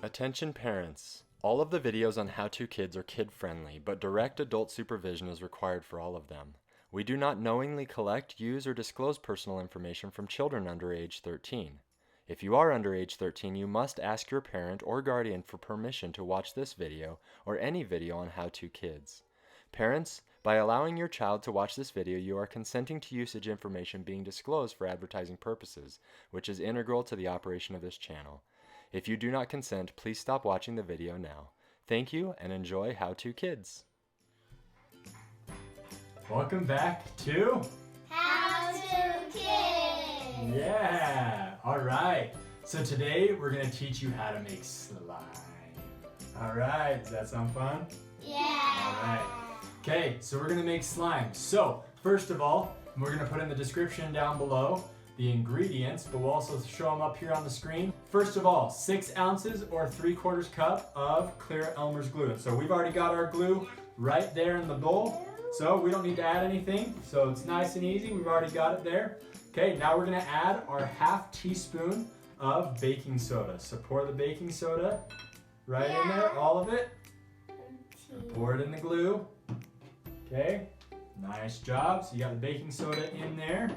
Attention parents. All of the videos on How To Kids are kid-friendly, but direct adult supervision is required for all of them. We do not knowingly collect, use, or disclose personal information from children under age 13. If you are under age 13, you must ask your parent or guardian for permission to watch this video or any video on How To Kids. Parents, by allowing your child to watch this video, you are consenting to usage information being disclosed for advertising purposes, which is integral to the operation of this channel. If you do not consent, please stop watching the video now. Thank you and enjoy How To Kids. Welcome back to How To Kids! Yeah! Alright, so today we're going to teach you how to make slime. Alright, does that sound fun? Yeah! Alright. Okay, so we're going to make slime. So, first of all, we're going to put in the description down below the ingredients, but we'll also show them up here on the screen. First of all, 6 ounces or 3/4 cup of clear Elmer's glue. So we've already got our glue right there in the bowl, so we don't need to add anything. So it's nice and easy, we've already got it there. Okay, now we're gonna add our 1/2 teaspoon of baking soda. So pour the baking soda right in there, all of it. And pour it in the glue. Okay, nice job. So you got the baking soda in there.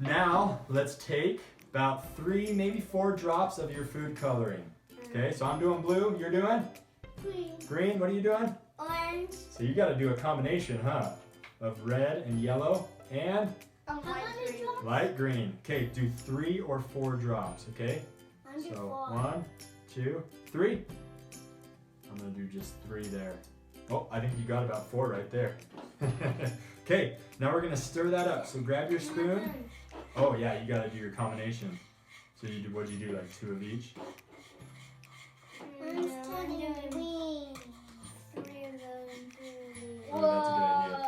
Now, let's take about 3, maybe 4 drops of your food coloring. Okay, so I'm doing blue, you're doing? Green. Green, what are you doing? Orange. So you gotta do a combination, huh? Of red and yellow and light green. Okay, do 3 or 4 drops, okay? So 1, 2, 3. I'm gonna do just 3 there. Oh, I think you got about 4 right there. Okay, now we're gonna stir that up. So grab your spoon. Oh yeah, you gotta do your combination. So you do, what'd you do, like 2 of each? I'm studying green. 3 of those. Oh, that's a good idea,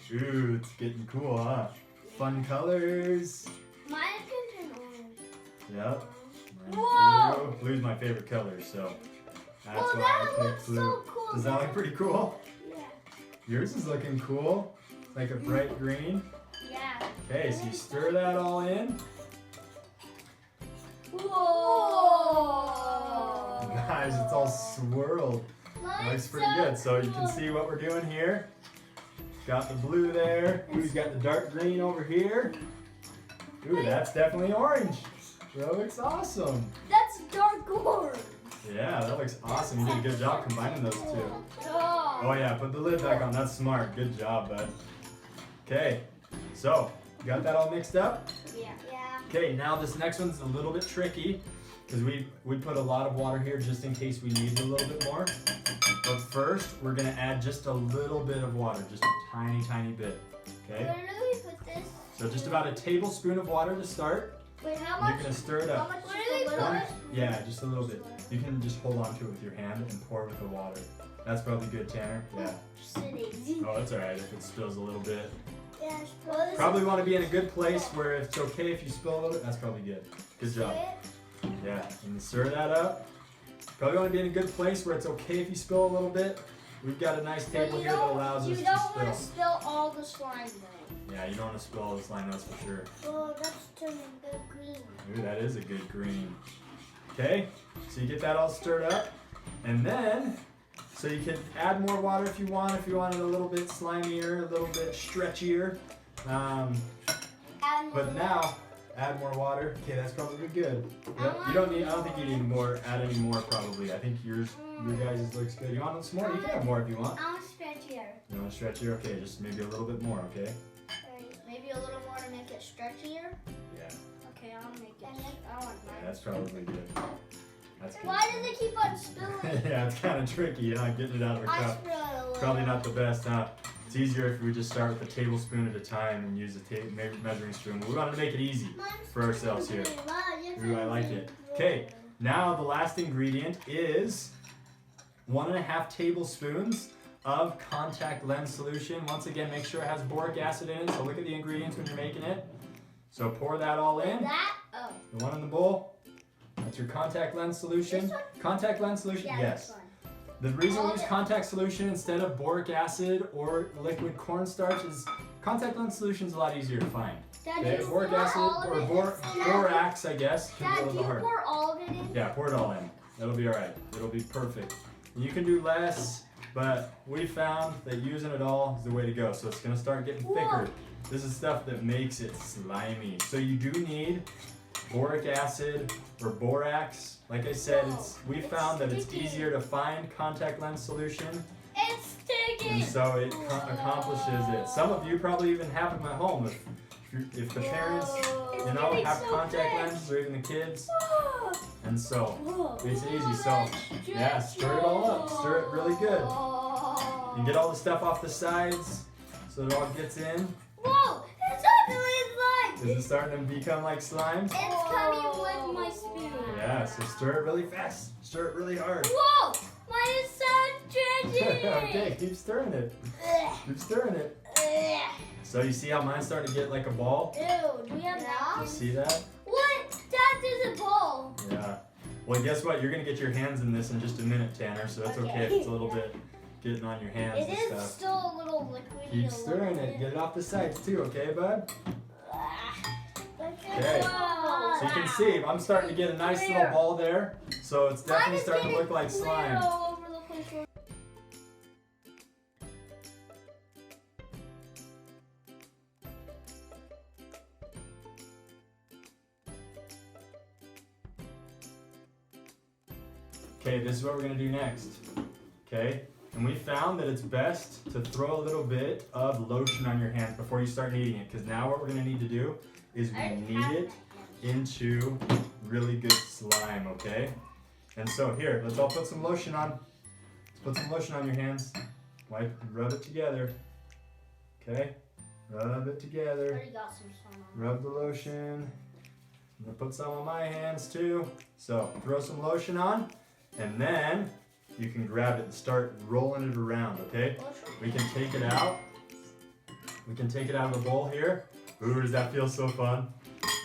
3 of each. Ooh, it's getting cool, huh? Fun colors. Mine is pink and orange. Yep. Whoa! Blue's my favorite color, so that's Well, why that I picked looks blue. so cool. Does that look pretty cool? Yeah. Yours is looking cool. It's like a bright green. Yeah. Okay, so you stir that all in. Whoa! Guys, it's all swirled. That looks pretty good. So you can see what we're doing here. Got the blue there. Who's got the dark green over here? Ooh, that's definitely orange. That looks awesome. That's dark orange. Yeah, that looks awesome. You did a good job combining those two. Oh. Oh yeah, put the lid back on. That's smart. Good job, bud. Okay, so you got that all mixed up? Yeah. Yeah. Okay, now this next one's a little bit tricky because we put a lot of water here just in case we need a little bit more. But first, we're gonna add just a little bit of water, just a tiny, tiny bit. Okay? Where do we put this? So just about a tablespoon of water to start. Wait, how You're much? gonna stir it up. Where do we put it? Yeah, just a little bit. You can just hold on to it with your hand and pour with the water. That's probably good, Tanner. Yeah. Oh, that's alright if it spills a little bit. Yeah, Probably want to be in a good place where it's okay if you spill a little bit. That's probably good. Good job. Yeah, and stir that up. Probably want to be in a good place where it's okay if you spill a little bit. We've got a nice table here that allows us to You don't want spill. to spill all the slime though. Yeah, you don't want to spill all the slime, that's for sure. Oh, that's turning good green. Ooh, that is a good green. Okay, so you get that all stirred up. And then, so you can add more water if you want it a little bit slimier, a little bit stretchier. But now, add more water. Okay, that's probably good. Yep. You don't need, I don't think you need more, add any more probably. I think your guys' looks good. You want some more? You can have more if you want. I want to stretch here. You want to stretch here? Okay, just maybe a little bit more, okay? Maybe a little more to make it stretchier? Yeah. Okay, I'll make it. I want Yeah, mine. that's probably good. That's good. Why do they keep on spilling? Yeah, it's kind of tricky, you know, getting it out of the I cup. spilled a little. Probably not the best, huh? It's easier if we just start with a tablespoon at a time and use a measuring spoon. We wanted to make it easy for ourselves here. Ooh, I like it. Okay, now the last ingredient is 1.5 tablespoons of contact lens solution. Once again, make sure it has boric acid in it, so look at the ingredients when you're making it. So pour that all in. That? Oh. The one in the bowl, that's your contact lens solution. This one? Contact lens solution, Yeah, yes. this one. The reason we use contact solution instead of boric acid or liquid cornstarch is contact lens solution is a lot easier to find. Dad, Okay, do you boric pour acid all of or it? borax, I guess, can be a Dad, do little you hard. pour all of it in? Yeah, pour it all in. It'll be all right. It'll be perfect. You can do less, but we found that using it all is the way to go. So it's gonna start getting thicker. This is stuff that makes it slimy. So you do need boric acid or borax. Like I said, we found that it's easier to find contact lens solution. It's sticky. And so it accomplishes it. Some of you probably even have them at home. If the parents, have contact lenses, or even the kids. And so makes it easy. So yeah, stir it all up. Stir it really good. And get all the stuff off the sides so it all gets in. Whoa! It's actually slime. Is it starting to become like slime? It's coming with my spoon. Yeah, so stir it really fast. Stir it really hard. Whoa! Mine is so stretchy. Okay, keep stirring it. Keep stirring it. So you see how mine's starting to get like a ball? Ew, do we have that? You see that? What? That is a ball. Yeah. Well, guess what? You're going to get your hands in this in just a minute, Tanner, so that's okay if it's a little bit getting on your hands It and is stuff. still a little liquidy. Keep stirring it. Get it off the sides too, okay, bud? Okay. So you can see, I'm starting to get a nice little ball there. So it's definitely starting to look like slime. All over the place. Okay, this is what we're going to do next. Okay? And we found that it's best to throw a little bit of lotion on your hands before you start kneading it. Because now what we're going to need to do is we knead it into really good slime, okay? And so here, let's all put some lotion on. Let's put some lotion on your hands. Rub it together. Okay? Rub it together. Already got some slime on. Rub the lotion. I'm gonna put some on my hands too. So throw some lotion on, and then you can grab it and start rolling it around, okay? We can take it out. We can take it out of the bowl here. Ooh, does that feel so fun?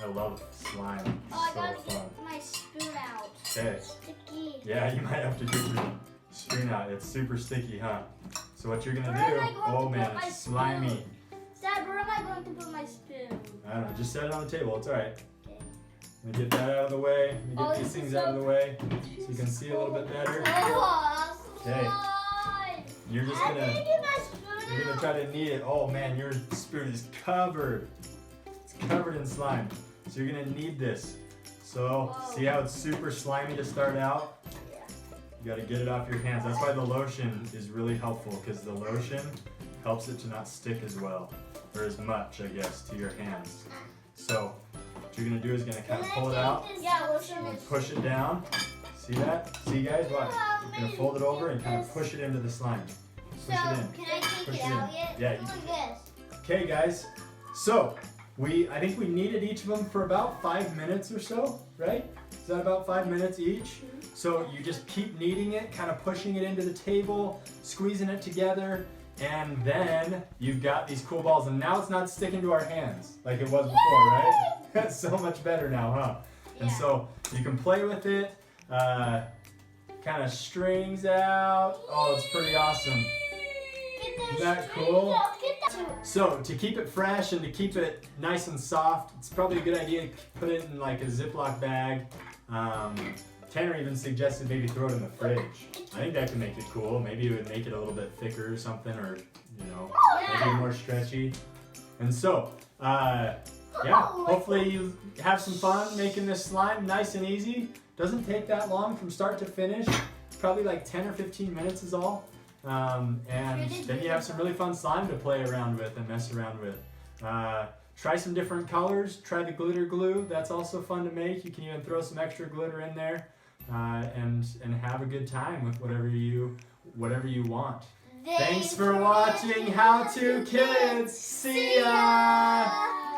I love slime. Oh, I So gotta fun. get my spoon out. Okay. Sticky. Yeah, you might have to get your spoon out. It's super sticky, huh? So what you're gonna Where am I do? going to Oh put man, my it's slimy. spoon? Dad, where am I going to put my spoon? I don't know. Just set it on the table. It's all right. Okay. Let me get that out of the way. Let me Oh, get these this is things so out of the way so you can see a little bit better. Oh, Okay. slime. You're just I gonna didn't get my spoon you're gonna out. try to knead it. Oh man, your spoon is covered. It's covered in slime. So you're gonna knead this. So Whoa. see how it's super slimy to start out? Yeah. You gotta get it off your hands. That's why the lotion is really helpful, because the lotion helps it to not stick as well, or as much, I guess, to your hands. So what you're gonna do is gonna kind of pull it out, Yeah, lotion and is. push it down. See that? See guys, watch. You're gonna fold it over and kind of push it into the slime. So, Push it in. can I take Push it it out in. yet? Yeah, Look at this. Okay guys, so I think we kneaded each of them for about 5 minutes or so, right? Is that about 5 minutes each? So you just keep kneading it, kind of pushing it into the table, squeezing it together, and then you've got these cool balls, and now it's not sticking to our hands like it was before, right? That's so much better now, huh? And Yeah. so you can play with it, kind of strings out. Oh, it's pretty awesome. Get those Isn't that strings cool? out. Get that. So to keep it fresh and to keep it nice and soft, it's probably a good idea to put it in like a Ziploc bag. Tanner even suggested maybe throw it in the fridge. I think that could make it cool. Maybe it would make it a little bit thicker or something, or maybe more stretchy. And so, yeah, hopefully you have some fun making this slime nice and easy. Doesn't take that long from start to finish. Probably like 10 or 15 minutes is all. And then you have some really fun slime to play around with and mess around with. Try some different colors. Try the glitter glue. That's also fun to make. You can even throw some extra glitter in there and have a good time with whatever you want. Thanks for watching How To Kids. See ya!